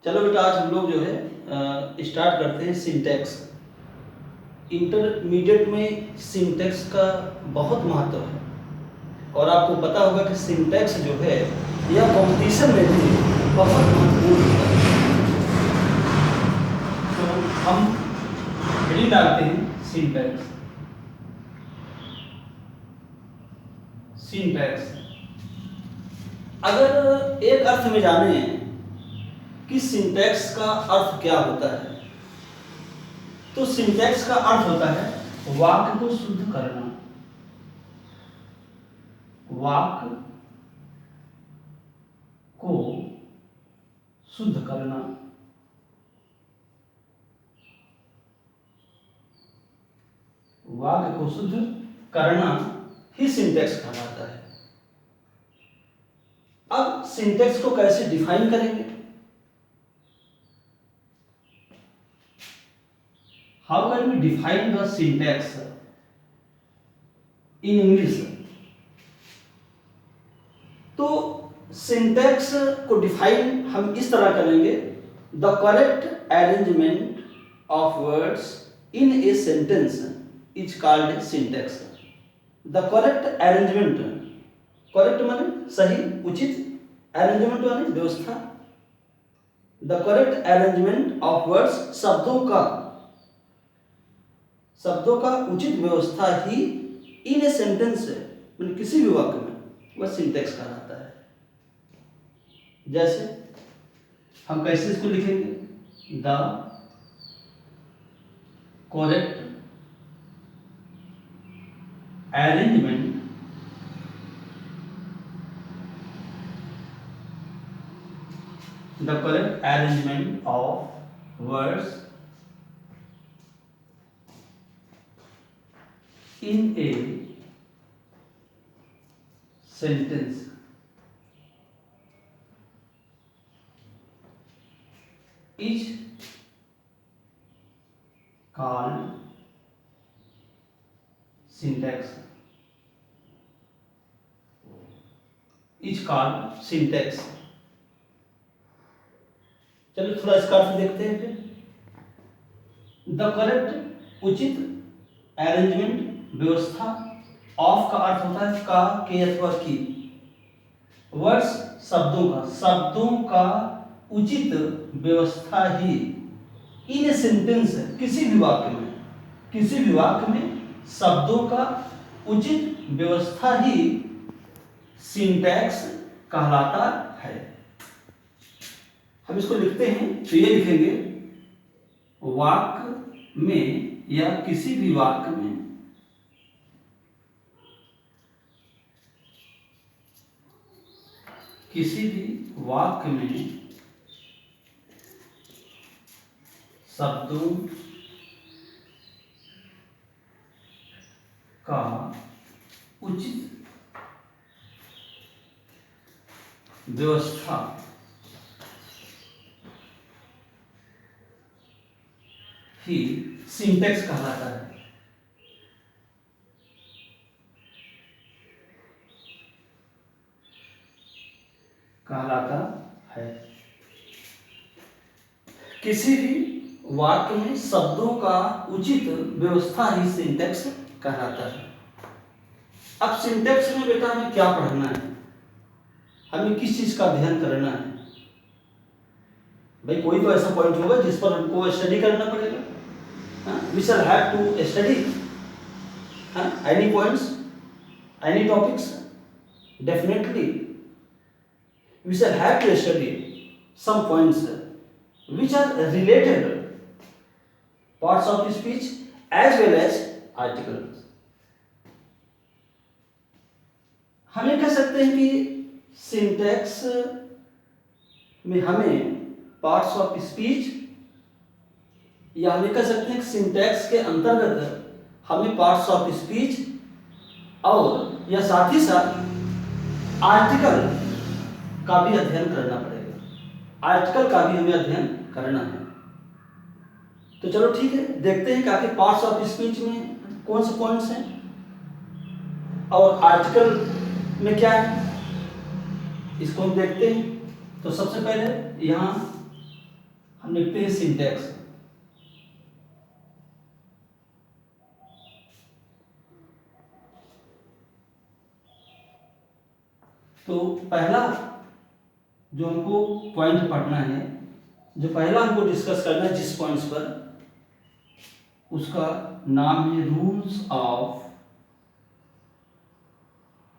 चलो बेटा, आज हम लोग जो है स्टार्ट करते हैं सिंटैक्स। इंटरमीडिएट में सिंटैक्स का बहुत महत्व है और आपको पता होगा कि सिंटैक्स जो है यह कॉम्पिटिशन में भी बहुत महत्वपूर्ण होता है। तो हम हेडिंग डालते हैं सिंटैक्स। सिंटैक्स अगर एक अर्थ में जाने कि सिंटैक्स का अर्थ क्या होता है, तो सिंटैक्स का अर्थ होता है वाक्य को शुद्ध करना। वाक्य को शुद्ध करना। वाक्य को शुद्ध करना ही सिंटैक्स कहलाता है। अब सिंटैक्स को कैसे डिफाइन करेंगे? How can we define the syntax in English? तो सिंटैक्स को डिफाइन हम इस तरह करेंगे, the correct arrangement of words in a sentence is called syntax. The correct arrangement, correct माने सही, उचित, अरेंजमेंट माने व्यवस्था। The correct arrangement of words, शब्दों का उचित व्यवस्था ही इन ए सेंटेंस माने किसी भी वाक्य में, वह सिंटैक्स कहलाता है। जैसे हम कैसे इसको लिखेंगे? The correct arrangement of words in a sentence is called syntax. चलो थोड़ा इसका अर्थ देखते हैं फिर। द करेक्ट, उचित, अरेंजमेंट, व्यवस्था, ऑफ का अर्थ होता है का, के अथवा की, वर्ड्स शब्दों का उचित व्यवस्था ही इन ए सेंटेंस, किसी भी वाक्य में शब्दों का उचित व्यवस्था ही सिंटैक्स कहलाता है। हम इसको लिखते हैं तो ये लिखेंगे, वाक्य में या किसी भी वाक्य में शब्दों का उचित व्यवस्था ही सिंटैक्स कहलाता है। किसी भी वाक्य में शब्दों का उचित व्यवस्था ही सिंटैक्स कहलाता है। अब सिंटैक्स में बेटा हमें क्या पढ़ना है, हमें किस चीज का अध्ययन करना है? भाई कोई तो ऐसा पॉइंट होगा जिस पर हमको स्टडी करना पड़ेगा। We shall have to study any points, any topics. Definitely, we shall have to study some points which are related parts of the speech as well as articles. हम ये कह सकते हैं कि सिंटैक्स में हमें पार्ट्स ऑफ स्पीच, या हम ये कह सकते हैं कि सिंटैक्स के अंतर्गत हमें पार्ट्स ऑफ स्पीच और या साथ ही साथ आर्टिकल का भी अध्ययन करना पड़ेगा। आर्टिकल का भी हमें अध्ययन करना है। तो चलो ठीक है, देखते हैं कि आखिर पार्ट्स ऑफ स्पीच में कौन से पॉइंट्स हैं और आर्टिकल में क्या है, इसको हम देखते हैं। तो सबसे पहले यहाँ हम लिखते हैं सिंटैक्स। तो पहला जो हमको पॉइंट पढ़ना है, जो पहला हमको डिस्कस करना है जिस पॉइंट्स पर, उसका नाम है rules of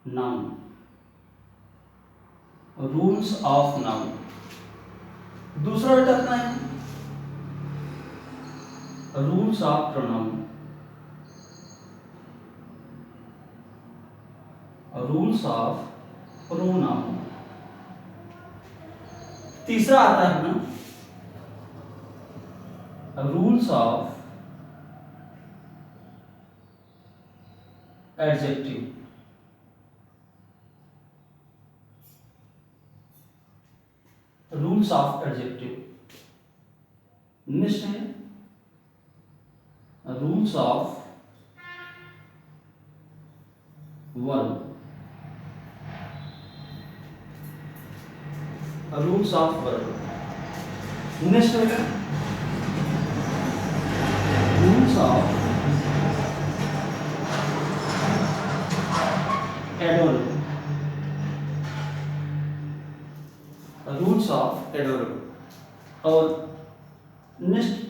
noun. Rules of noun. दूसरा बताना है rules of pronoun. Rules of pronoun. तीसरा आता है ना rules of adjective. Rules of adjective. Next है rules of verb. Rules of verb. Next है rules of adverb. Rules of adverb. और नेक्स्ट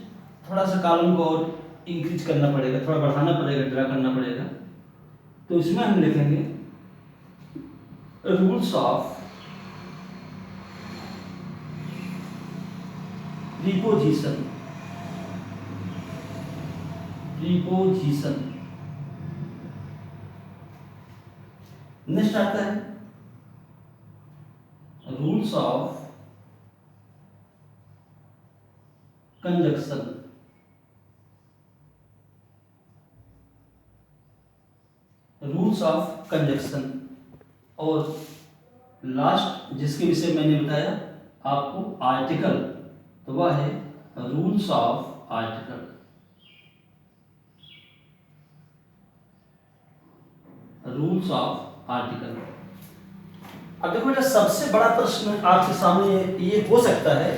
थोड़ा सा कॉलम को और इंक्रीज करना पड़ेगा, थोड़ा बढ़ाना पड़ेगा, ड्रा करना पड़ेगा। तो इसमें हम लिखेंगे rules of preposition. Preposition. Next आता है rules of conjunction. Rules of conjunction. और लास्ट जिसके विषय मैंने बताया आपको आर्टिकल, तो वह है rules of article. Rules of article. अब देखो बेटा, सबसे बड़ा प्रश्न आपके सामने ये हो सकता है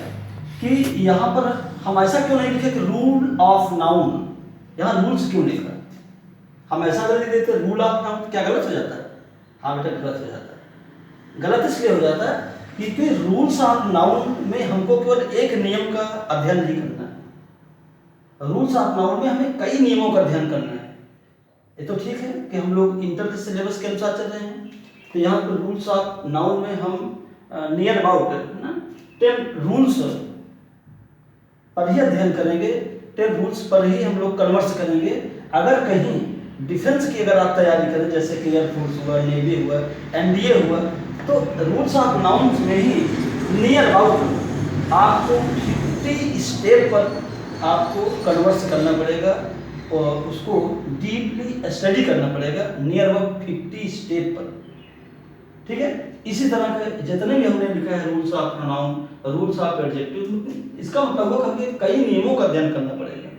कि यहाँ पर हम ऐसा क्यों नहीं लिखे कि रूल ऑफ नाउन, यहाँ रूल्स क्यों लिखा? हम ऐसा अगर लिख देते रूल ऑफ नाउन, क्या गलत हो जाता है? हाँ बेटा, गलत हो जाता है। गलत इसलिए हो जाता है क्योंकि रूल्स ऑफ नाउन में हमको केवल एक नियम का अध्ययन नहीं करना है। रूल्स ऑफ नाउन में हमें कई नियमों का अध्ययन करना है। ये तो ठीक है कि हम लोग इंटर के सिलेबस के अनुसार चल रहे हैं, तो यहाँ पर रूल्स ऑफ नाउन में हम नियर अबाउट ना 10 रूल्स पर ही अध्ययन करेंगे, 10 रूल्स पर ही हम लोग कन्वर्स करेंगे। अगर कहीं डिफेंस की अगर आप तैयारी करें, जैसे कि एयरफोर्स हुआ, नेवी हुआ, एनडीए हुआ, तो रूल्स ऑफ नाउन में ही नियर अबाउट आपको 50 स्टेप पर आपको कन्वर्स करना पड़ेगा और उसको डीपली स्टडी करना पड़ेगा नियर अबाउट 50 स्टेप पर। ठीक है, इसी तरह के जितने भी हमने लिखा है rules of pronoun, rules of adjective, इसका मतलब वो हमें कई नियमों का अध्ययन करना पड़ेगा।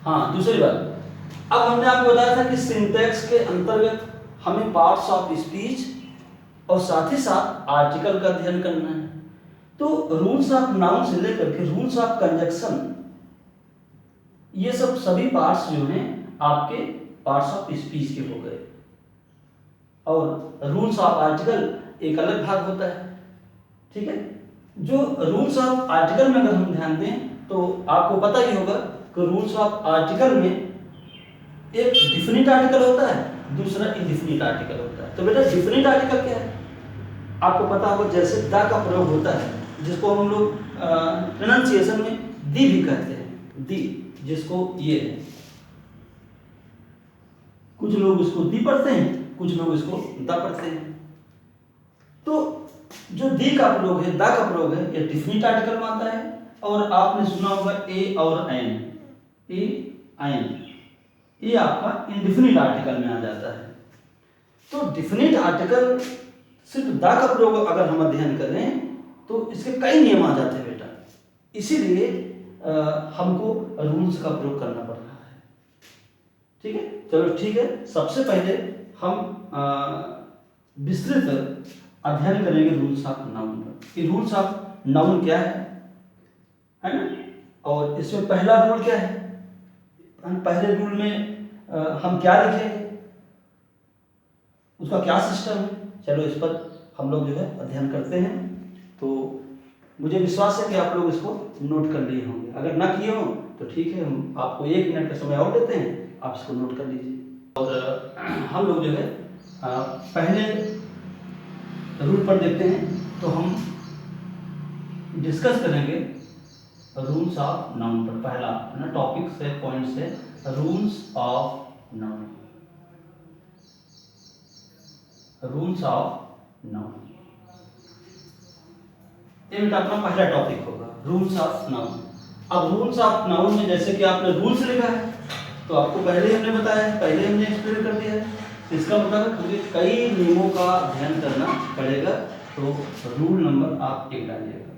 हाँ, दूसरी बात, अब हमने आपको बताया था कि सिंटैक्स के अंतर्गत हमें पार्ट्स ऑफ स्पीच और साथ ही साथ आर्टिकल का अध्ययन करना है। तो रूल्स ऑफ नाउन से लेकर के रूल्स ऑफ कंजक्शन, ये सब सभी पार्ट्स जो हैं आपके पार्ट्स ऑफ स्पीच के हो गए। और रूल्स ऑफ आर्टिकल एक अलग भाग होता है। ठीक है, जो रूल्स ऑफ आर्टिकल में अगर हम ध्यान दें तो आपको पता ही होगा कि रूल्स ऑफ आर्टिकल में एक डिफिनिट आर्टिकल होता है, दूसरा इंडिफिनिट आर्टिकल होता है। तो बेटा डिफिनिट आर्टिकल क्या है? आपको पता होगा, जैसे द का प्रयोग होता है, जिसको हम लोग प्रोनाउंसिएशन में दी भी कहते हैं, दी, जिसको ये है, कुछ लोग उसको दी पढ़ते हैं, कुछ लोग इसको द पढ़ते हैं। तो जो दी का प्रयोग है, द का प्रयोग है, ये डिफिनिट आर्टिकल में आता है। और आपने सुना होगा ए और एन, ए एन, ये आपका इंडिफिनिट आर्टिकल में आ जाता है। तो डिफिनिट आर्टिकल सिर्फ द का प्रयोग अगर हम अध्ययन करें तो इसके कई नियम आ जाते हैं बेटा, इसीलिए हमको रूल्स का प्रयोग करना पड़ रहा है। ठीक है, चलो ठीक है, सबसे पहले हम विस्तृत अध्ययन करेंगे रूल्स ऑफ नाउन पर कि रूल्स ऑफ नाउन क्या है। है ना। और इसमें पहला रूल क्या है, हम पहले रूल में हम क्या लिखेंगे, उसका क्या सिस्टम है, चलो इस पर हम लोग जो है अध्ययन करते हैं। तो मुझे विश्वास है कि आप लोग इसको नोट कर लिए होंगे, अगर ना किए हो तो ठीक है, हम आपको 1 मिनट का समय और देते हैं, आप इसको नोट कर लीजिए। और हम लोग जो है पहले रूल पर देखते हैं, तो हम डिस्कस करेंगे रूल्स ऑफ नाउन पर। पहला ना टॉपिक से पॉइंट से rules of noun, rules of noun, ये बेटा अपना पहला टॉपिक होगा, रूल्स ऑफ नाउन। अब रूल्स ऑफ नाउन में जैसे कि आपने रूल्स लिखा है, तो आपको पहले ही हमने बताया है, पहले हमने एक्सप्लेन कर दिया है, इसका मतलब हमें कई नियमों का अध्ययन करना पड़ेगा। तो रूल नंबर आप 1 डालिएगा,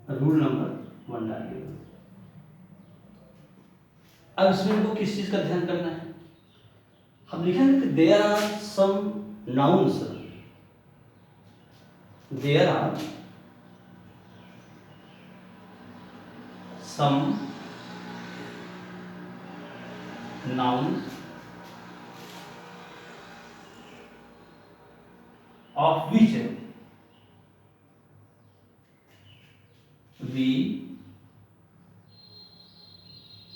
रूल नंबर 1 डालिएगा। अब इसमें हमको किस चीज का ध्यान करना है, हम लिखेंगे कि there are some nouns, there are some nouns of which we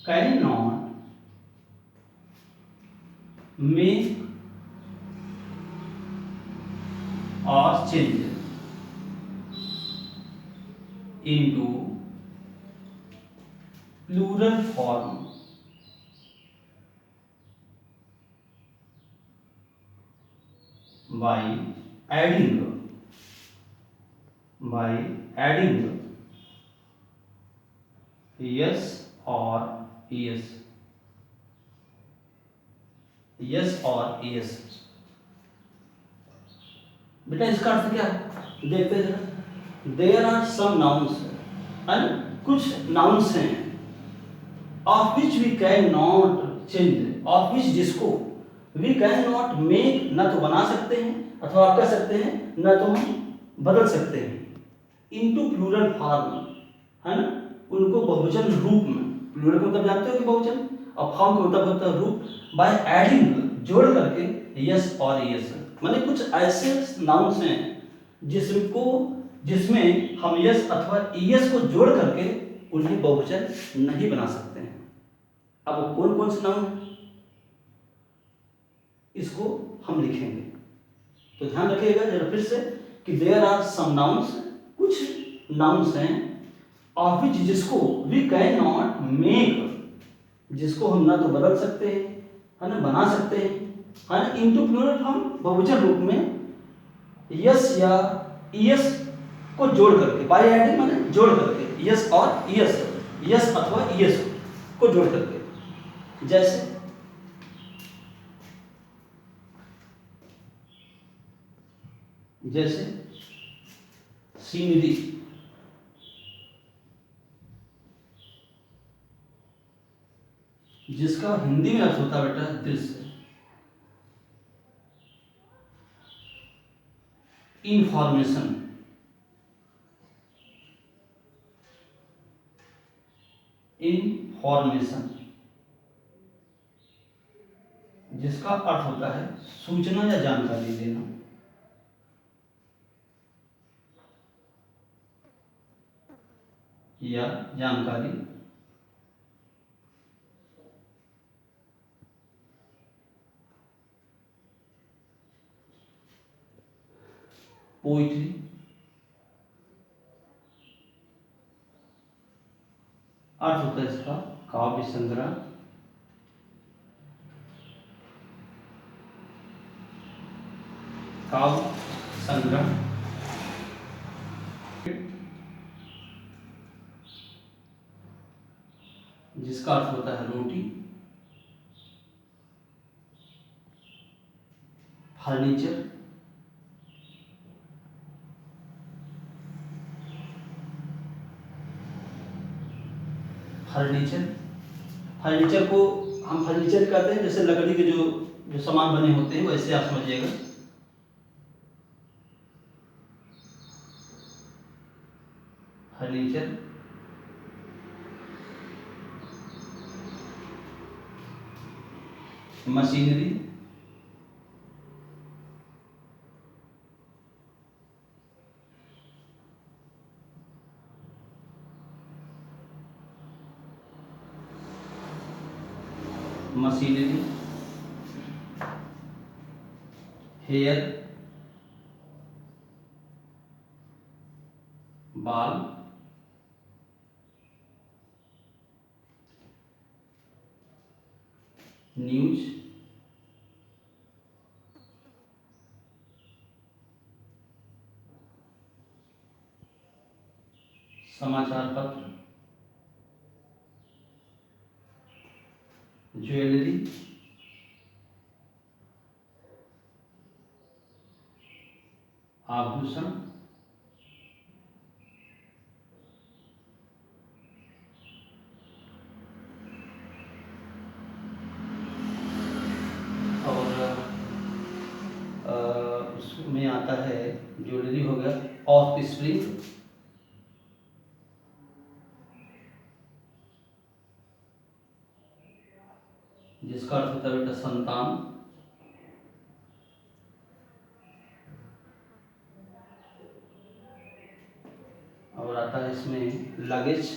cannot make or change into plural form by adding yes or yes, yes और yes। बेटा इसका अर्थ क्या है देखते हैं जरा। देयर आर सम नाउन्स, कुछ नाउन्स हैं, of which we can not change, of which जिसको वी कैन नॉट मेक, ना तो बना सकते हैं, अथवा आप कह सकते हैं ना तो हम बदल सकते हैं, इनटू प्लूरल फॉर्म, है ना, उनको बहुवचन रूप में। प्लूरल को मतलब जानते हो कि बहुवचन, और फॉर्म को मतलब होता है रूप, बाय एडिंग जोड़ करके यस और यस, माने कुछ ऐसे नाउन्स हैं जिसमें हम यस अथवा ईएस को जोड़ करके उन्हें बहुवचन नहीं बना सकते हैं। अब वो कौन कौन से नाउन हैं इसको हम लिखेंगे, तो ध्यान रखिएगा जरा फिर से कि देयर आर सम नाउन्स, कुछ नाउन्स हैं, ऑफ विच जिसको वी कैन नॉट मेक, जिसको हम ना तो बदल सकते हैं, है ना, बना सकते हैं, है ना, इनटू प्लूरल फॉर्म बहुवचन रूप में यस या ईएस को जोड़ करके, बाय एडिंग माने जोड़ करके, यस और ईएस, यस अथवा ईएस को जोड़ करके, जैसे सीनरी, जिसका हिंदी में अर्थ होता है बेटा दृश्य। इंफॉर्मेशन, इंफॉर्मेशन जिसका अर्थ होता है सूचना या जानकारी देना। या जानकारी, पोइट्री, अर्थ होता है इसका काव्य संग्रह, काव्य संग्रह, जिसका अर्थ होता है रोटी, फर्नीचर, फर्नीचर को हम फर्नीचर कहते हैं, जैसे लकड़ी के जो सामान बने होते हैं वैसे आप समझिएगा। फर्नीचर, मशीनरी, हेयर, बाल, न्यूज, समाचार पत्र, ज्वेलरी, आभूषण, और उसमें आता है ज्वेलरी हो गया ऑफ स्प्रिंग, जिसका अर्थ होता है बेटा संतान, और आता है इसमें लगेज,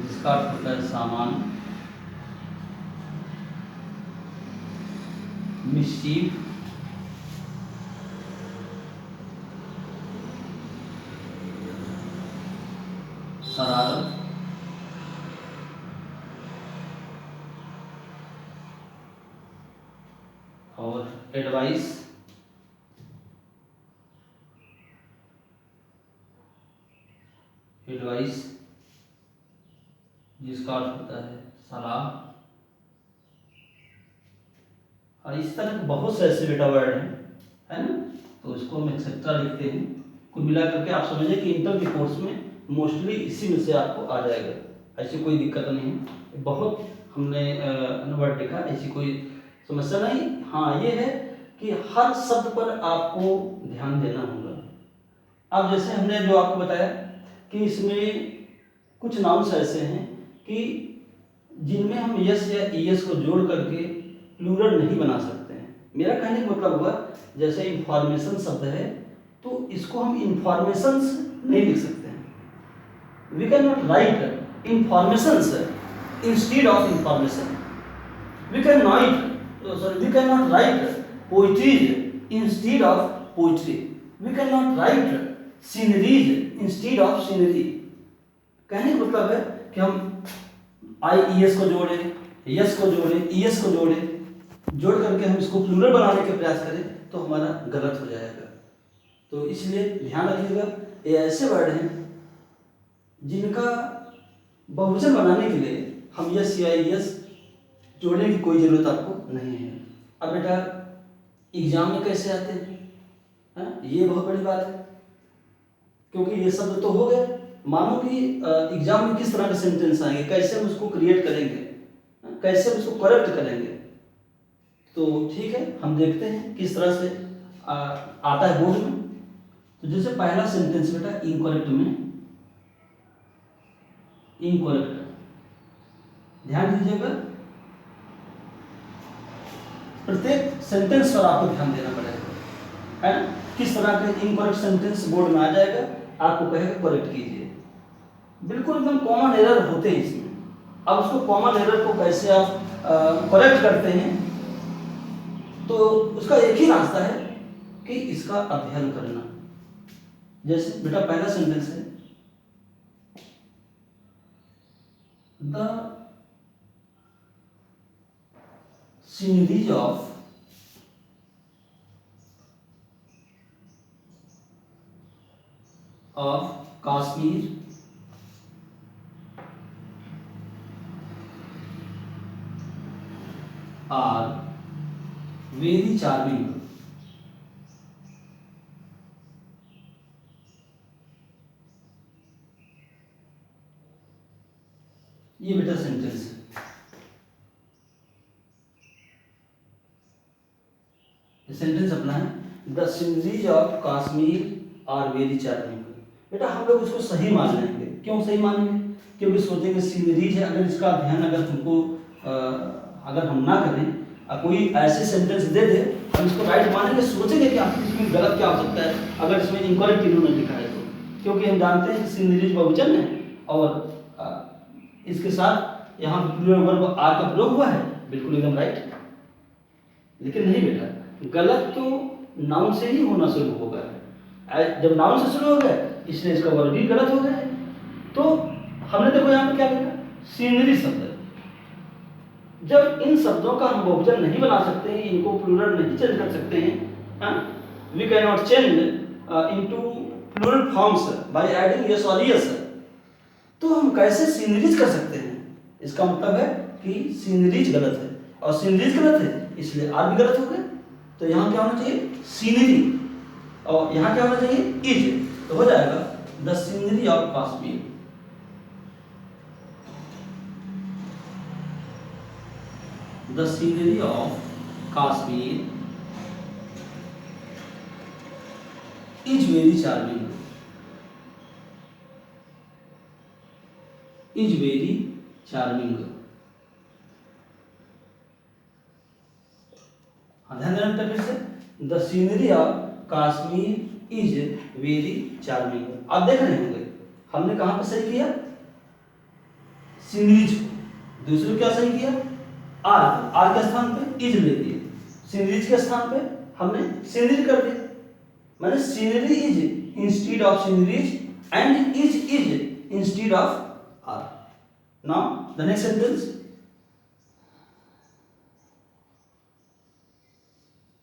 जिसका अर्थ होता है सामान, मिस्चीफ, शरारत, और एडवाइस, जिसका अर्थ होता है सलाह। और इस तरह के बहुत से ऐसे बेटा वर्ड हैं, है ना, तो इसको हम एक्सेट्रा लिखते हैं। कुल मिला करके आप समझिए कि इंटर के कोर्स में मोस्टली इसी में से आपको आ जाएगा, ऐसी कोई दिक्कत नहीं है। बहुत हमने वर्ड लिखा, ऐसी कोई समस्या नहीं। हाँ ये है कि हर शब्द पर आपको ध्यान देना होगा। अब जैसे हमने जो आपको बताया कि इसमें कुछ नाउन्स ऐसे हैं कि जिनमें हम यस या ईएस को जोड़ करके प्लूरल नहीं बना सकते हैं। मेरा कहने का मतलब हुआ जैसे इंफॉर्मेशन शब्द है तो इसको हम इंफॉर्मेशंस नहीं लिख सकते हैं। We can not write informations instead of information. We can not write poetries instead of poetry. We can not write sceneries instead of scenery. कहने का मतलब है कि हम IES को जोड़े, यस को जोड़े, ES को जोड़े, जोड़ करके हम इसको प्लूरल बनाने के प्रयास करें तो हमारा गलत हो जाएगा। तो इसलिए ध्यान रखिएगा, ये ऐसे वर्ड हैं जिनका बहुवचन बनाने के लिए हम यस या ES जोड़ने की कोई ज़रूरत आपको नहीं है। अब बेटा एग्जाम में कैसे आते हैं, ये बहुत बड़ी बात है, क्योंकि ये शब्द तो हो गए। मानो कि एग्जाम में किस तरह के सेंटेंस आएंगे, कैसे हम उसको क्रिएट करेंगे, कैसे हम उसको करेक्ट करेंगे। तो ठीक है, हम देखते हैं किस तरह से आता है बोर्ड में। तो जैसे पहला सेंटेंस बेटा इनकरेक्ट में, इनकरेक्ट, ध्यान दीजिएगा, प्रत्येक सेंटेंस पर आपको ध्यान देना पड़ेगा, है ना। किस तरह के इनकरेक्ट सेंटेंस बोर्ड में आ जाएगा, आपको कहेगा करेक्ट कीजिए। बिल्कुल एकदम कॉमन एरर होते हैं इसमें। अब उसको कॉमन एरर को कैसे आप करेक्ट करते हैं, तो उसका एक ही रास्ता है कि इसका अध्ययन करना। जैसे बेटा पहला सेंटेंस है, the sceneries of Kashmir are very charming. ये बेटा सेंटेंस है। सेंटेंस अपना है, the sceneries of Kashmir are very charming. बेटा हम लोग उसको सही मान लेंगे। क्यों सही मानेंगे? क्योंकि सोचेंगे सीनरीज है, अगर इसका अध्ययन अगर तुमको अगर हम ना करें कोई ऐसे सेंटेंस दे दे, हम इसको राइट मानेंगे, सोचेंगे कि आखिर इसमें गलत क्या हो सकता है अगर इसमें इनकरेक्ट इन्होंने लिखा है तो। क्योंकि हम जानते हैं सीनरीज बहुवचन है और इसके साथ यहाँ प्लूरल वर्ब आर का प्रयोग हुआ है, बिल्कुल एकदम राइट। लेकिन नहीं बेटा, गलत तो नाउन से ही होना शुरू होगा। जब नाउन से शुरू हो गया इसलिए इसका वर्ब भी गलत हो गया है। तो हमने देखो यहाँ पे क्या लिखा, सीनरी शब्द। जब इन शब्दों का हम बहुवचन नहीं बना सकते हैं, इनको प्लूरल नहीं चेंज कर सकते हैं, we can not change into plural forms by adding s और यस, तो हम कैसे सीनरीज कर सकते हैं? इसका मतलब है कि सीनरीज गलत है और सीनरीज गलत है इसलिए आर भी गलत हो गया। तो यहाँ क्या होना चाहिए? सीनरी, और यहाँ क्या होना चाहिए? इज। तो हो जाएगा the scenery of Kashmir. The scenery of Kashmir is very charming. Is very charming. ध्यान देना फिर से, the scenery of Kashmir is very charming. आप देख रहे होंगे हमने कहाँ पे सही किया? सीनरीज को। दूसरे क्या सही किया? आर के स्थान पे इज ले दिए, सीनरीज के स्थान पे हमने सीनरी कर दिया। माने scenery is instead of sceneries and is instead of are. Now the next sentence,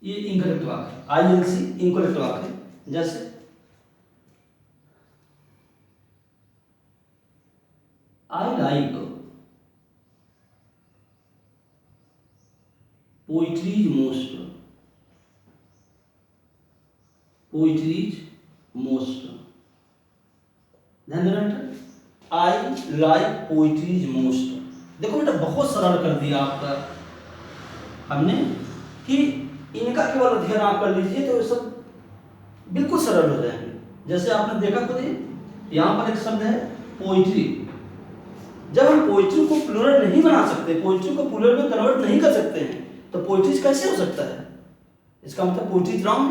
ये इनकरेक्ट वाक्य है, आईएनसी इनकरेक्ट वाक्य है। जैसे I like poetries most. Poetries most, ध्यान देना बेटा, आई लाइक पोइट्रीज मोस्ट। देखो बेटा बहुत सरल कर दिया आपका हमने कि इनका केवल अध्ययन आप कर लीजिए तो ये सब बिल्कुल सरल हो जाएंगे। जैसे आपने देखा खुद यहाँ पर एक शब्द है पोइट्री। जब हम पोइट्री को प्लूरल नहीं बना सकते, पोइट्री को प्लूरल में कन्वर्ट नहीं कर सकते हैं, तो पोइट्रीज कैसे हो सकता है? इसका मतलब पोइट्रीज रॉन्ग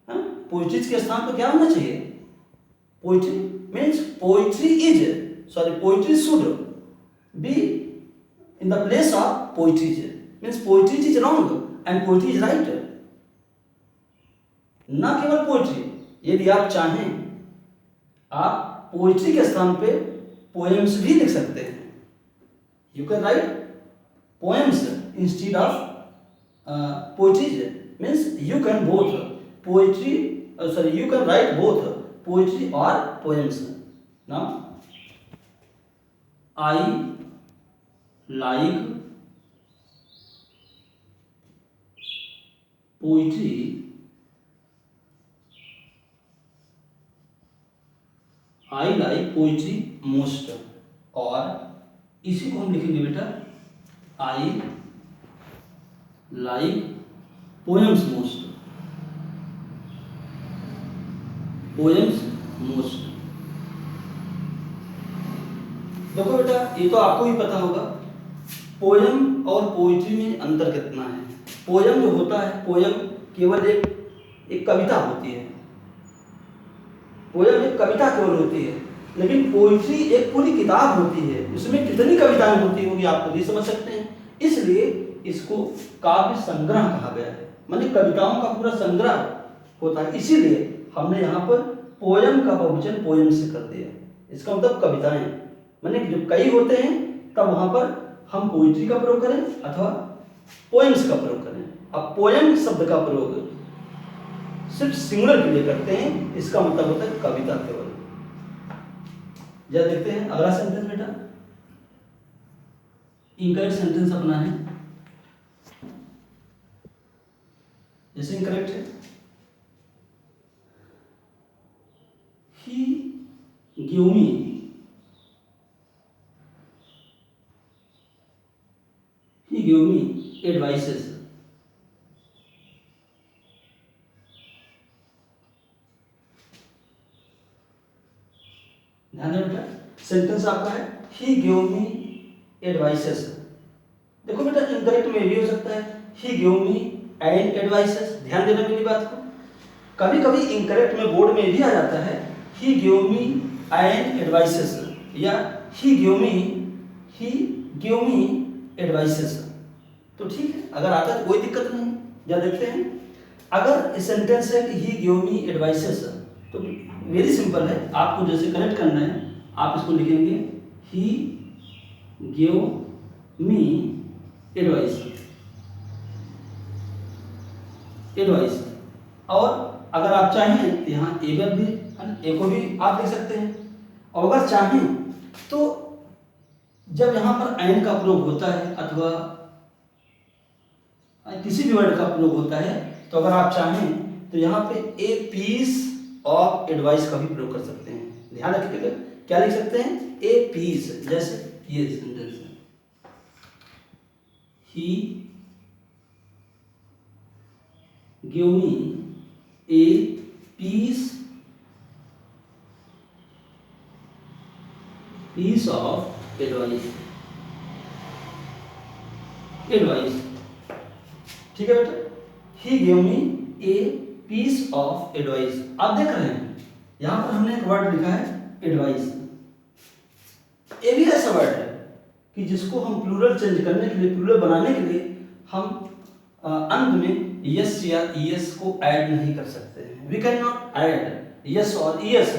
है। पोइट्रीज के स्थान पर क्या होना चाहिए? Poetry means poetry is, sorry poetry should be in the place of poetries, means poetries is wrong and poetry is right. ना केवल पोइट्री, यदि आप चाहें आप पोइट्री के स्थान पे पोएम्स भी लिख सकते हैं। You can write poems instead of poetries, means you can both poetry, sorry you can write both poetry और poems. Now I like poetry I like poetry most, और इसी को हम लिखेंगे बेटा I like poems most. Poems most. देखो बेटा ये तो आपको ही पता होगा पोएम और पोइट्री में अंतर कितना है। पोएम जो होता है, पोएम केवल एक कविता होती है, पोएम एक कविता केवल होती है, लेकिन पोइट्री एक पूरी किताब होती है। उसमें कितनी कविताएं होती होंगी आप खुद ही समझ सकते हैं। इसलिए इसको काव्य संग्रह कहा गया है, माने कविताओं का पूरा संग्रह होता है। इसीलिए हमने यहाँ पर पोएम का बहुवचन पोएम से कर दिया। इसका मतलब कविताएं, माने जब कई होते हैं तब वहाँ पर हम पोइट्री का प्रयोग करें अथवा पोएम्स का प्रयोग करें। अब पोएम शब्द का प्रयोग सिर्फ सिंगुलर के लिए करते हैं, इसका मतलब होता है कविता केवल। जब देखते हैं अगला सेंटेंस बेटा, इनकरेक्ट सेंटेंस अपना है। जैसे इनकरेक्ट है, he give me advices. Sentence आपका है ही गिव मी एडवाइसेस। देखो बेटा इनकरेक्ट में भी हो सकता है he give me N advices. ध्यान देना मेरी बात को, कभी कभी इनकरेक्ट में बोर्ड में भी आ जाता है he give me N advices या ही गिव मी एडवाइसेस। तो ठीक है, अगर आता है तो कोई दिक्कत नहीं। या देखते हैं अगर सेंटेंस है कि ही गिव मी एडवाइसेस, तो वेरी सिंपल है, आपको जैसे करेक्ट करना है आप इसको लिखेंगे ही गिव मी एडवाइस। और अगर आप चाहें तो यहाँ एगर भी ए को भी आप लिख सकते हैं। और अगर चाहें तो जब यहाँ पर एन का प्रयोग होता है अथवा किसी भी वर्ड का प्रयोग होता है, तो अगर आप चाहें तो यहाँ पे ए पीस ऑफ एडवाइस का भी प्रयोग कर सकते हैं। ध्यान रखिएगा क्या लिख सकते हैं ए पीस, जैसे ये सेंटेंस है he give me a piece of advice. ठीक है बेटा, he give me a piece of advice. आप देख रहे हैं यहां पर हमने एक वर्ड लिखा है एडवाइस। ये भी ऐसा वर्ड है कि जिसको हम प्लूरल चेंज करने के लिए, प्लूरल बनाने के लिए हम अंत में यस या ईएस को ऐड नहीं कर सकते हैं। We can not add s और ईएस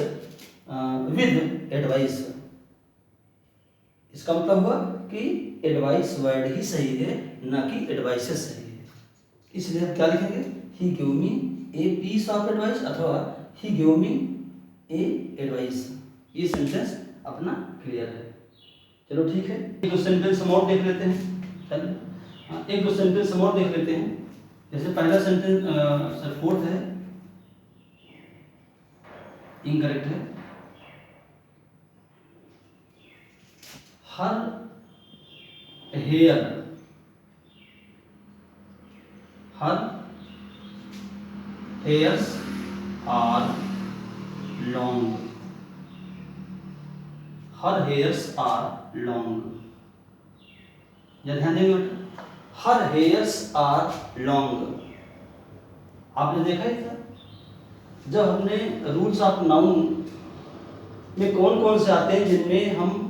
विद एडवाइस। इसका मतलब हुआ कि एडवाइस वर्ड ही सही है, ना कि एडवाइसेस सही है। इसलिए हम क्या लिखेंगे he give me a piece of advice अथवा he give me a advice. ये सेंटेंस अपना क्लियर है। चलो ठीक है, एक दो सेंटेंस हम और देख लेते हैं। चलिए एक दो सेंटेंस हम और देख लेते हैं। जैसे पहला सेंटेंस सर फोर्थ है, इनकरेक्ट है। Her hairs are long. Her hairs are long. या ध्यान देंगे बेटा, हर हेयर्स आर लॉन्ग। आपने देखा ही था जब हमने रूल्स ऑफ नाउन में कौन कौन से आते हैं जिनमें हम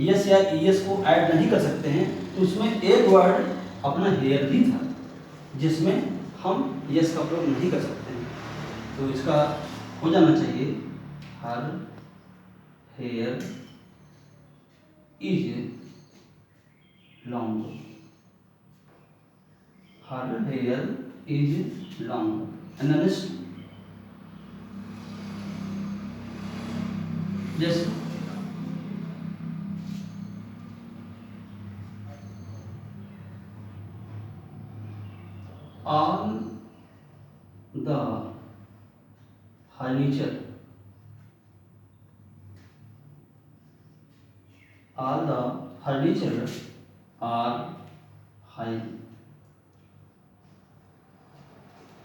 यस या ईएस को ऐड नहीं कर सकते हैं, तो उसमें एक वर्ड अपना हेयर भी था जिसमें हम यस का प्रयोग नहीं कर सकते हैं। तो इसका हो जाना चाहिए her here is long. Her here is long. Analyst जैसे all the furniture are high.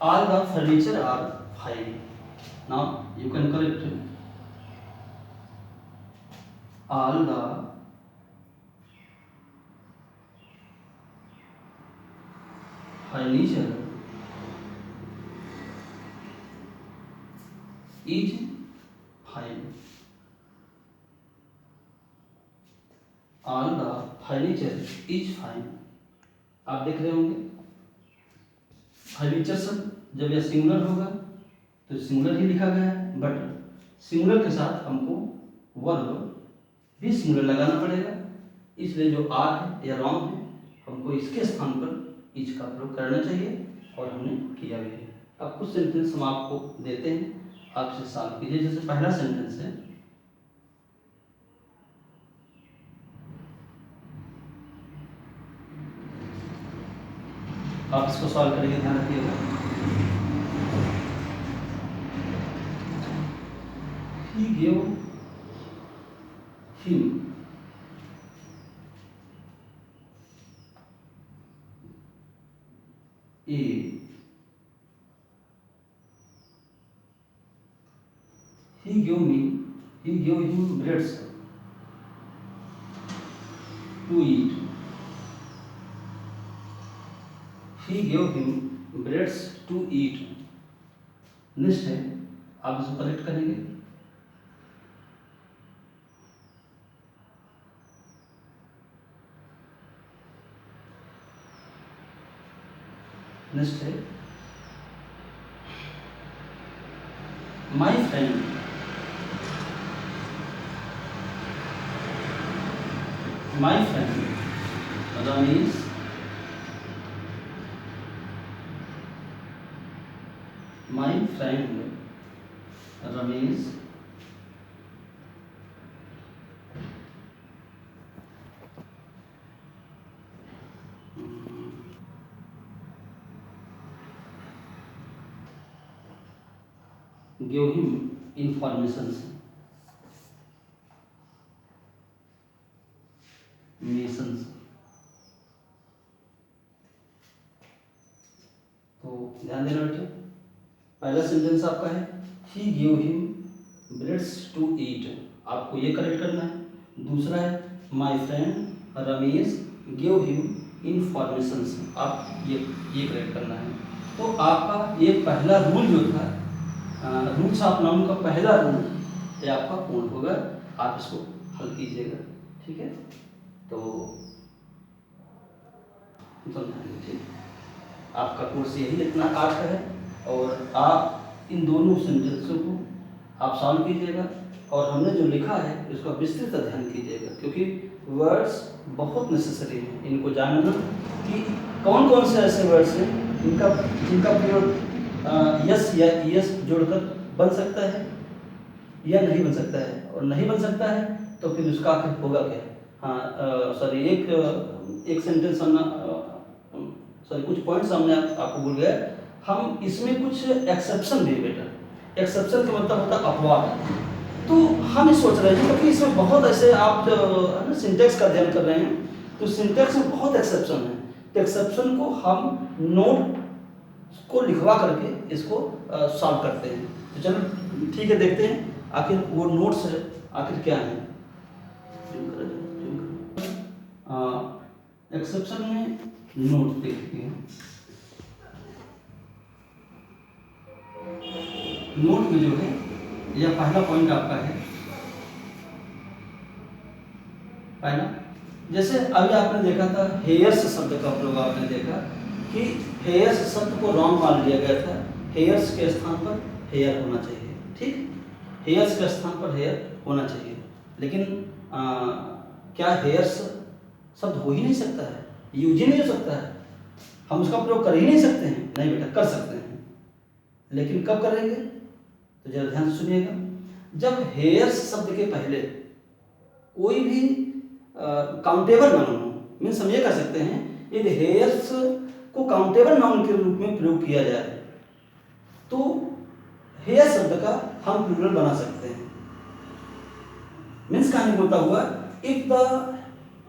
All the furniture are high. Now you can correct it. All the furniture is fine. All the furniture is fine. आप देख रहे होंगे furniture सब जब यह singular होगा तो सिंगुलर ही लिखा गया है, बट सिंगुलर के साथ हमको वर्ब भी सिंगुलर लगाना पड़ेगा। इसलिए जो आर है या रॉन्ग है, हमको इसके स्थान पर इज का प्रयोग करना चाहिए और हमने किया भी है। अब कुछ सेंटेंस हम आपको देते हैं, आपसे सॉल्व कीजिए। जैसे पहला सेंटेंस है आप इसको सॉल्व करेंगे, ध्यान रखिएगा। He gave him a he gave him breads। to eat. He gave him breads to eat. Next है, आप इसको करेक्ट करेंगे। नेक्स्ट है, my friend Ramesh give him informations missions। तो ध्यान देना बेटे, पहला सेंटेंस आपका है he gave him breads to eat, आपको ये करेक्ट करना है। दूसरा है my friend Ramesh gave him informations, आप ये करेक्ट करना है। तो आपका ये पहला रूल जो था, रूल्स ऑफ नाउन का पहला रूल ये आपका पूर्ण होगा। आप इसको हल कीजिएगा, ठीक है। तो ठीक, आपका कोर्स यही इतना काट है और आप इन दोनों सेंटेंसों को आप सॉल्व कीजिएगा और हमने जो लिखा है उसका विस्तृत अध्ययन कीजिएगा, क्योंकि वर्ड्स बहुत नेसेसरी हैं इनको जानना कि कौन कौन से ऐसे वर्ड्स हैं जिनका प्रयोग यस या यस जोड़कर बन सकता है या नहीं बन सकता है, और नहीं बन सकता है तो फिर उसका आखिर होगा क्या। हाँ सॉरी, एक सेंटेंस हमने सॉरी कुछ पॉइंट्स हमने आपको भूल गया। हम इसमें कुछ एक्सेप्शन भी बेटा, एक्सेप्शन का मतलब होता है अपवाद। तो हम सोच रहे हैं क्योंकि इसमें बहुत ऐसे आप सिंटेक्स का अध्ययन कर रहे हैं, तो सिंटेक्स में बहुत एक्सेप्शन है। तो एक्सेप्शन को हम नोट को लिखवा करके इसको सॉल्व करते हैं। तो चलो ठीक है, देखते हैं आखिर वो नोट्स आखिर क्या है। एक्सेप्शन में नोट देखते हैं। नोट में जो है यह पहला पॉइंट आपका है। पहला, जैसे अभी आपने देखा था हेयर्स शब्द का प्रयोग, आपने देखा कि हेयर्स शब्द को रॉन्ग मान लिया गया था। हेयर्स के स्थान पर हेयर होना चाहिए, ठीक, हेयर्स के स्थान पर हेयर होना चाहिए। लेकिन क्या हेयर्स शब्द हो ही नहीं सकता है, यूज ही नहीं हो सकता है, हम उसका प्रयोग कर ही नहीं सकते हैं? नहीं बेटा, कर सकते हैं, लेकिन कब करेंगे तो जरा ध्यान से सुनिएगा। जब हेयर्स शब्द के पहले कोई भी काउंटेबल नाउन हो, मीन समझे कर सकते हैं, यदि हेयर्स को काउंटेबल नाउन के रूप में प्रयोग किया जाए तो हेयर शब्द का हम प्लूरल बना सकते हैं। मीन्स कहानी बोलता हुआ, if the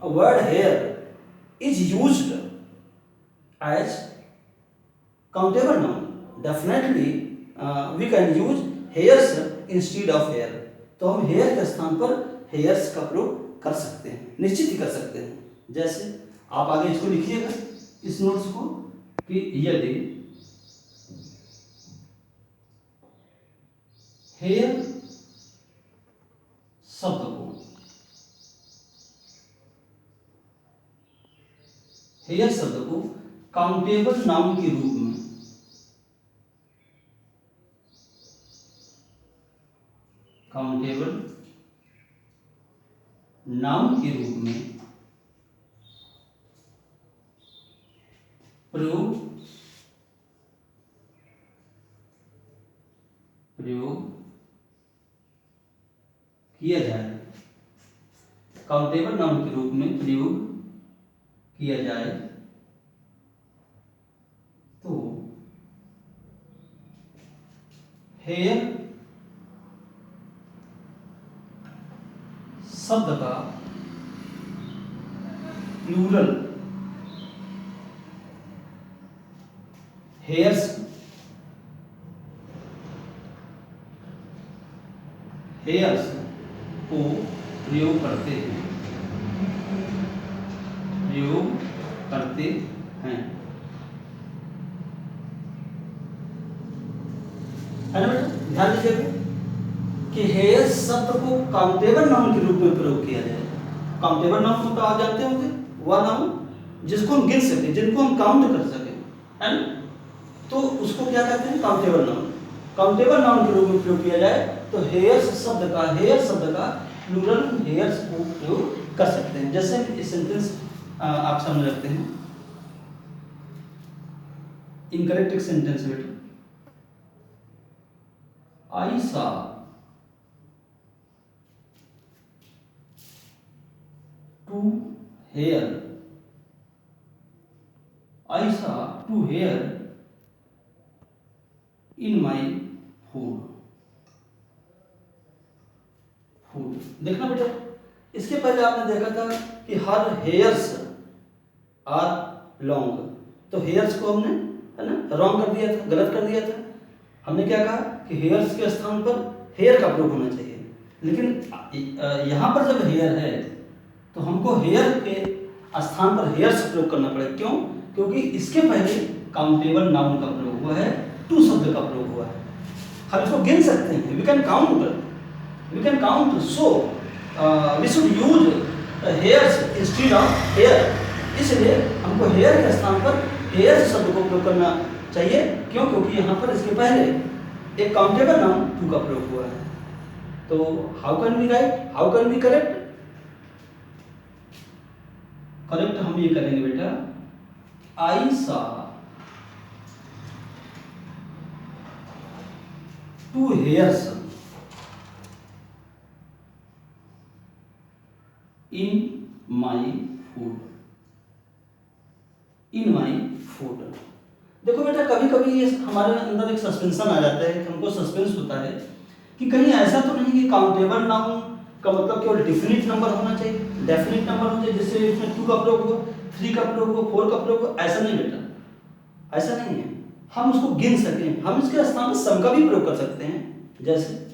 word hair is used as countable noun, definitely we can use hairs instead of hair. तो हम हेयर के स्थान पर हेयर्स का प्रयोग कर सकते हैं, निश्चित ही कर सकते हैं। जैसे आप आगे इसको लिखिएगा इस नोट्स को कि यदि हेयर शब्द को काउंटेबल नाउन के रूप में प्रयोग किया जाए, काउंटेबल नाउन के रूप में प्रयोग किया जाए तो हेयर शब्द का प्लूरल हेयर्स को प्रयोग करते हैं। प्रयोग करते हैं, है ना बेटा? ध्यान दीजिएगा कि हेयर्स शब्द को काउंटेबल नाउन के रूप में प्रयोग किया जाए। काउंटेबल नाउन को तो आप जानते होंगे, वह नाउन जिसको हम गिन सके, जिनको हम काउंट कर सके, है ना? तो उसको क्या कहते हैं? Countable noun. काउंटेबल नाउन के रूप में प्रयोग किया जाए तो हेयर्स शब्द का, हेयर शब्द का प्लूरल हेयर्स को प्रयोग कर सकते हैं। जैसे इस सेंटेंस आप सामने रखते हैं, इनकरेक्ट एक सेंटेंस बेटा, I saw two hair, I saw two hair in my food. Food देखना बेटा, इसके पहले आपने देखा था कि हर हेयर्स आर लॉन्ग, तो हेयर्स को हमने, है ना, रॉन्ग कर दिया था, गलत कर दिया था। हमने क्या कहा कि हेयर्स के स्थान पर हेयर का प्रयोग होना चाहिए, लेकिन यहाँ पर जब हेयर है तो हमको हेयर के स्थान पर हेयर्स प्रयोग करना पड़ेगा। क्यों? क्योंकि इसके पहले काउंटेबल नाउन का प्रयोग हुआ है, टू शब्द का प्रयोग हुआ है। हम इसको गिन सकते हैं, we can count, so we should use hairs instead of hair. इसलिए हमको हेयर के स्थान पर हेयर्स शब्द को प्रयोग करना चाहिए। क्यों? क्योंकि यहाँ पर इसके पहले एक काउंटेबल नाउन टू का प्रयोग हुआ है। तो how can we write, how can we correct? Correct हम ये करेंगे बेटा, I saw two hairs in my food, in my food. देखो बेटा, कभी कभी ये हमारे अंदर एक सस्पेंशन आ जाता है, हमको सस्पेंस होता है कि कहीं ऐसा तो नहीं कि काउंटेबल नाउन का मतलब केवल डिफिनिट नंबर होना चाहिए, डेफिनिट नंबर होना चाहिए, जिससे इसमें 2 का प्रयोग हो, 3 का प्रयोग हो, 4 का प्रयोग हो। ऐसा नहीं बेटा, ऐसा नहीं है। हम उसको गिन सकें, हम इसके स्थान पर सम का भी प्रयोग कर सकते हैं। जैसे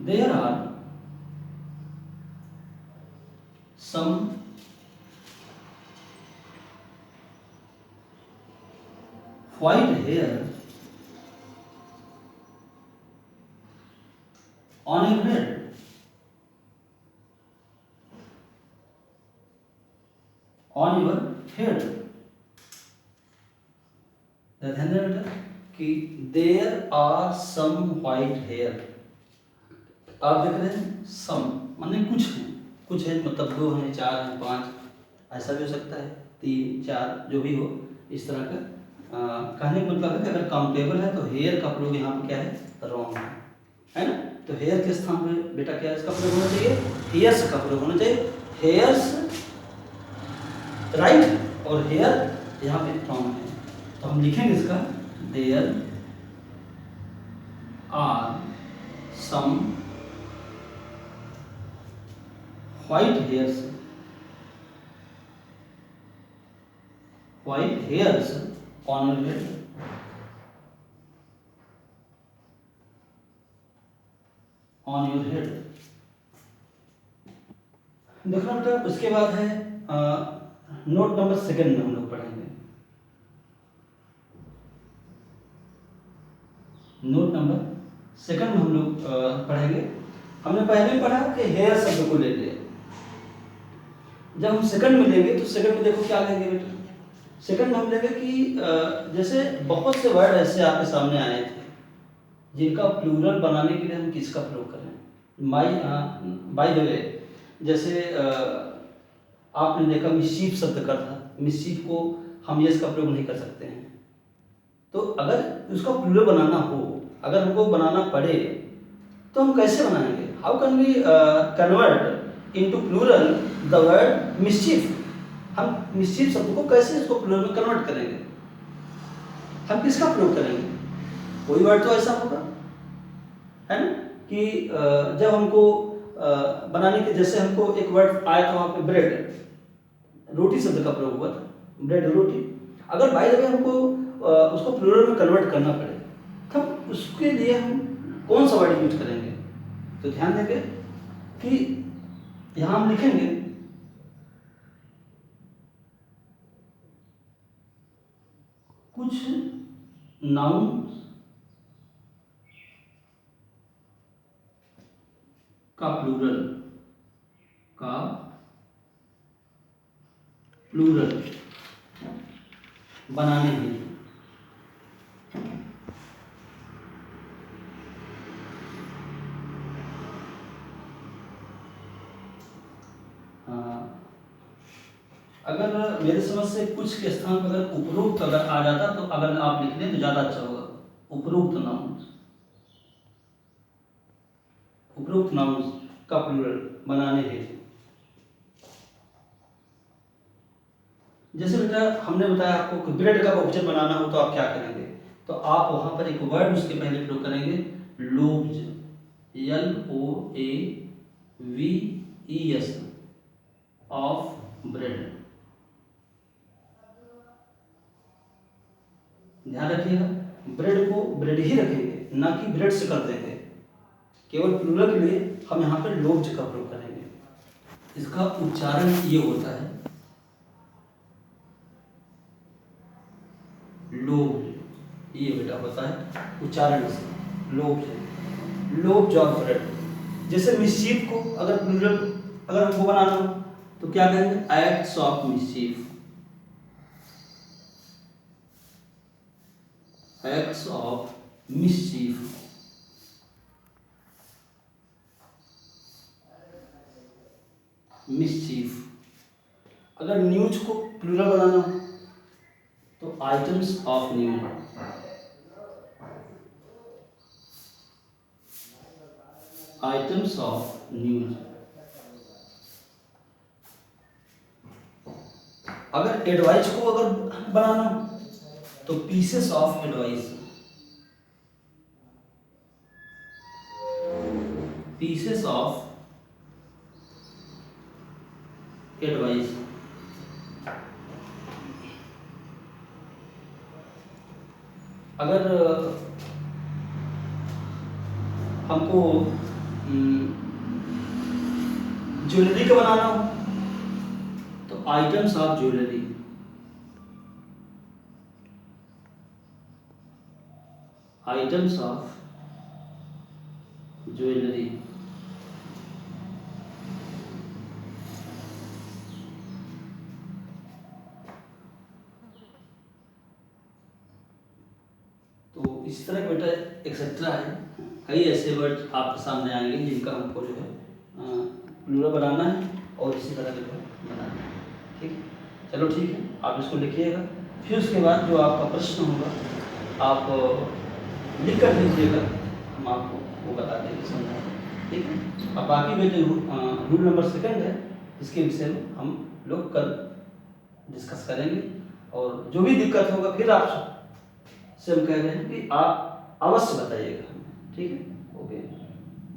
there are some white hair on your head, on your head। ध्यान देना बेटा कि there are some white hair, आप देख रहे हैं सम माने कुछ है, कुछ है मतलब 2 हैं, 4 हैं, 5, ऐसा भी हो सकता है, 3, 4 जो भी हो, इस तरह का कहने का मतलब है कि अगर काउंटेबल है तो हेयर का प्रयोग यहाँ पर क्या है? रॉन्ग है ना? तो हेयर के स्थान में बेटा क्या इसका प्रयोग होना चाहिए? हेयर्स का प्रयोग होना चाहिए। हेयर्स राइट और हेयर यहाँ पे रॉन्ग है, तो हम लिखेंगे इसका there are some white hairs on your head, on your head। देखना बेटा, उसके बाद है नोट नंबर 2 में हम लोग पढ़ेंगे। नोट नंबर 2 में हम लोग पढ़ेंगे। हमने पहले पढ़ा कि हेयर शब्द को लेते हैं, जब हम सेकंड में लेंगे तो सेकंड में देखो क्या लेंगे बेटा? सेकंड में हम लेंगे कि जैसे बहुत से वर्ड ऐसे आपके सामने आए थे जिनका प्लूरल बनाने के लिए हम किसका प्रयोग करें। बाय द वे, जैसे आपने देखा मिस्चीफ शब्द का था, मिस्चीफ को हम यस का प्रयोग नहीं कर सकते हैं। तो अगर उसका प्लूरल बनाना हो, अगर हमको बनाना पड़े तो हम कैसे बनाएंगे? How can we convert into plural the word mischief? हम मिस्चीफ शब्द को कैसे इसको प्लूरल में कन्वर्ट करेंगे? हम किसका प्रयोग करेंगे? कोई वर्ड तो ऐसा होगा, है ना, कि जब हमको बनाने के, जैसे हमको एक वर्ड आया था वहाँ पे ब्रेड, रोटी शब्द का प्रयोग हुआ था, ब्रेड रोटी। अगर बाय द वे हमको उसको प्लूरल में कन्वर्ट करना पड़े तब उसके लिए हम कौन सा वर्ड यूज करेंगे? तो ध्यान देंगे कि यहाँ हम लिखेंगे कुछ नाउन का प्लूरल बनाने के लिए अगर मेरे समझ से कुछ के स्थान पर अगर उपरोक्त अगर आ जाता तो अगर आप लिख दें तो ज़्यादा अच्छा होगा। उपरोक्त नाउन का प्लूरल बनाने के लिए, जैसे बेटा हमने बताया आपको कि ब्रेड का बहुवचन बनाना हो तो आप क्या करेंगे? तो आप वहां पर एक वर्ड उसके पहले प्रयोग करेंगे, लोव्स, LOAVES ऑफ ब्रेड। ध्यान रखिएगा, ब्रेड को ब्रेड ही रखेंगे, ना कि ब्रेड से कर देंगे। केवल प्लूरल के लिए हम यहाँ पर लोव्स का प्रयोग करेंगे। इसका उच्चारण ये होता है लोव्स, ये बेटा होता है उच्चारण से लोव्स ऑफ ब्रेड। जैसे मिस्चीफ को अगर प्लूरल अगर हमको बनाना हो तो क्या कहेंगे? Acts of mischief, acts of mischief. अगर न्यूज को प्लूरल बनाना हो तो items of news, items of news. अगर एडवाइस को अगर बनाना हो तो pieces of advice, pieces of advice. अगर हमको ज्वेलरी का बनाना हो तो items of jewellery, items of jewellery. तो इस तरह बेटा एक्सेट्रा है, कई ऐसे वर्ड आपके सामने आएंगे जिनका हमको जो है प्लूरल बनाना है और इसी तरह जो है बनाना है। ठीक है, चलो ठीक है, आप इसको लिखिएगा। फिर उसके बाद जो आपका प्रश्न होगा आप लिख कर लीजिएगा, हम आपको वो बता देंगे, समझा देंगे। ठीक है, अब बाकी में जो रूल नंबर 2 है इसके विषय में हम लोग कल डिस्कस करेंगे। और जो भी दिक्कत होगा फिर आप से हम कह रहे हैं कि आप अवश्य बताइएगा। ठीक है, ओके।